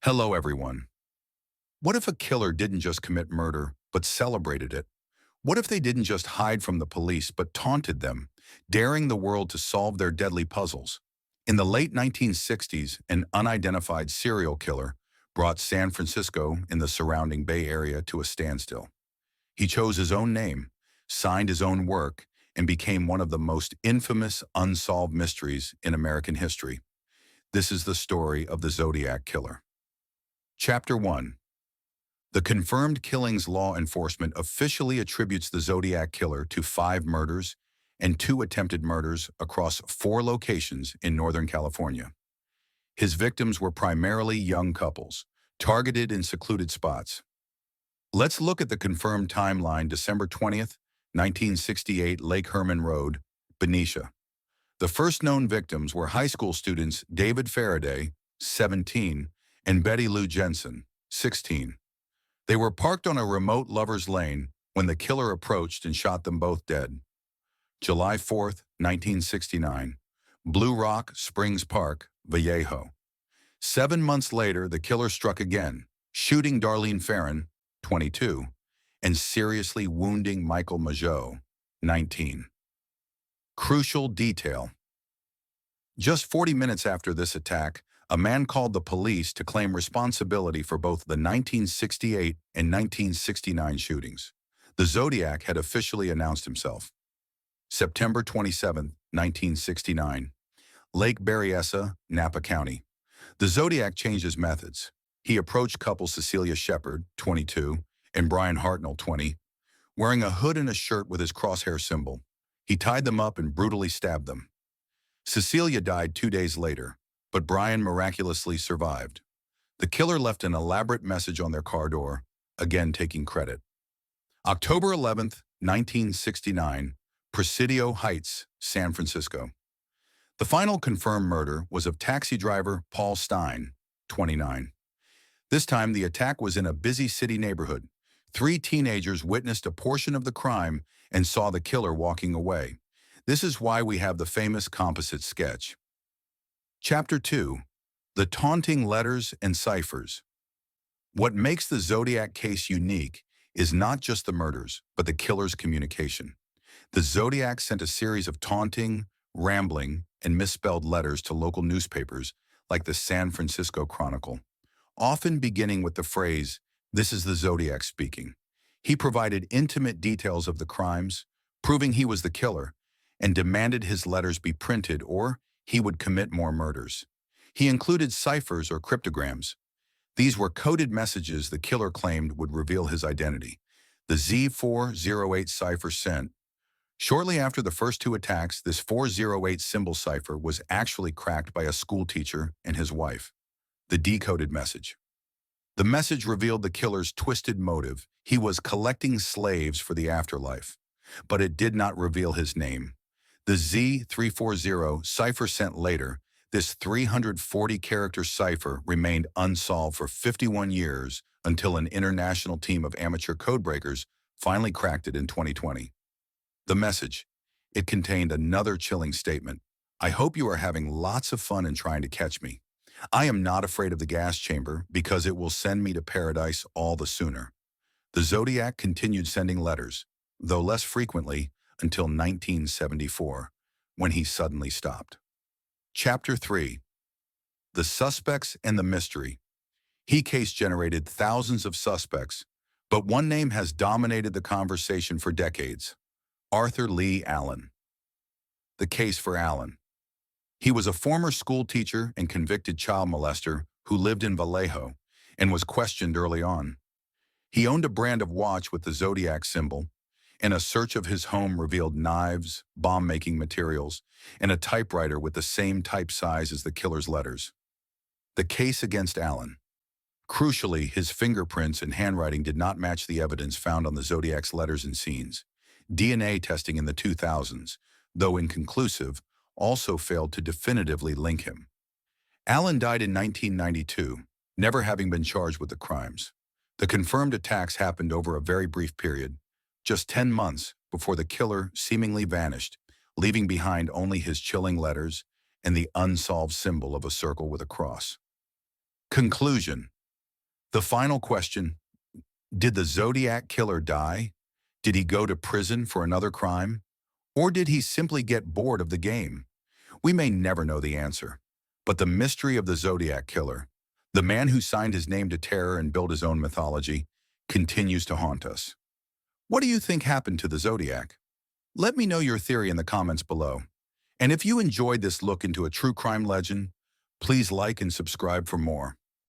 Hello, everyone. What if a killer didn't just commit murder, but celebrated it? What if they didn't just hide from the police, but taunted them, daring the world to solve their deadly puzzles? In the late 1960s, an unidentified serial killer brought San Francisco and the surrounding Bay Area to a standstill. He chose his own name, signed his own work, and became one of the most infamous unsolved mysteries in American history. This is the story of the Zodiac Killer. Chapter 1. The confirmed killings law enforcement officially attributes the Zodiac Killer to 5 murders and 2 attempted murders across 4 locations in Northern California. His victims were primarily young couples, targeted in secluded spots. Let's look at the confirmed timeline: December 20th, 1968, Lake Herman Road, Benicia. The first known victims were high school students David Faraday, 17, and Betty Lou Jensen, 16. They were parked on a remote lover's lane when the killer approached and shot them both dead. July 4th, 1969, Blue Rock Springs Park, Vallejo. 7 months later, the killer struck again, shooting Darlene Ferrin, 22, and seriously wounding Michael Mageau, 19. Crucial detail. Just 40 minutes after this attack, a man called the police to claim responsibility for both the 1968 and 1969 shootings. The Zodiac had officially announced himself. September 27, 1969, Lake Berryessa, Napa County. The Zodiac changed his methods. He approached couple Cecilia Shepard, 22, and Brian Hartnell, 20, wearing a hood and a shirt with his crosshair symbol. He tied them up and brutally stabbed them. Cecilia died 2 days later, but Brian miraculously survived. The killer left an elaborate message on their car door, again taking credit. October 11th, 1969, Presidio Heights, San Francisco. The final confirmed murder was of taxi driver Paul Stein, 29. This time, the attack was in a busy city neighborhood. 3 teenagers witnessed a portion of the crime and saw the killer walking away. This is why we have the famous composite sketch. Chapter 2. The Taunting Letters and Ciphers. What makes the Zodiac case unique is not just the murders, but the killer's communication. The Zodiac sent a series of taunting, rambling, and misspelled letters to local newspapers like the San Francisco Chronicle, often beginning with the phrase, "This is the Zodiac speaking." He provided intimate details of the crimes, proving he was the killer, and demanded his letters be printed or he would commit more murders. He included ciphers or cryptograms. These were coded messages the killer claimed would reveal his identity. The Z408 cipher sent. Shortly after the first 2 attacks, this 408 symbol cipher was actually cracked by a school teacher and his wife. The decoded message. The message revealed the killer's twisted motive. He was collecting slaves for the afterlife, but it did not reveal his name. The Z340 cipher sent later, this 340-character cipher remained unsolved for 51 years until an international team of amateur codebreakers finally cracked it in 2020. The message. It contained another chilling statement. "I hope you are having lots of fun in trying to catch me. I am not afraid of the gas chamber because it will send me to paradise all the sooner." The Zodiac continued sending letters, though less frequently, until 1974, when he suddenly stopped. Chapter 3. The Suspects and the Mystery. He case generated thousands of suspects, but one name has dominated the conversation for decades: Arthur Lee Allen. The case for Allen. He was a former school teacher and convicted child molester who lived in Vallejo and was questioned early on. He owned a brand of watch with the Zodiac symbol, and a search of his home revealed knives, bomb-making materials, and a typewriter with the same type size as the killer's letters. The case against Allen. Crucially, his fingerprints and handwriting did not match the evidence found on the Zodiac's letters and scenes. DNA testing in the 2000s, though inconclusive, also failed to definitively link him. Allen died in 1992, never having been charged with the crimes. The confirmed attacks happened over a very brief period, just 10 months before the killer seemingly vanished, leaving behind only his chilling letters and the unsolved symbol of a circle with a cross. Conclusion. The final question, did the Zodiac Killer die? Did he go to prison for another crime? Or did he simply get bored of the game? We may never know the answer. But the mystery of the Zodiac Killer, the man who signed his name to terror and built his own mythology, continues to haunt us. What do you think happened to the Zodiac? Let me know your theory in the comments below. And if you enjoyed this look into a true crime legend, please like and subscribe for more.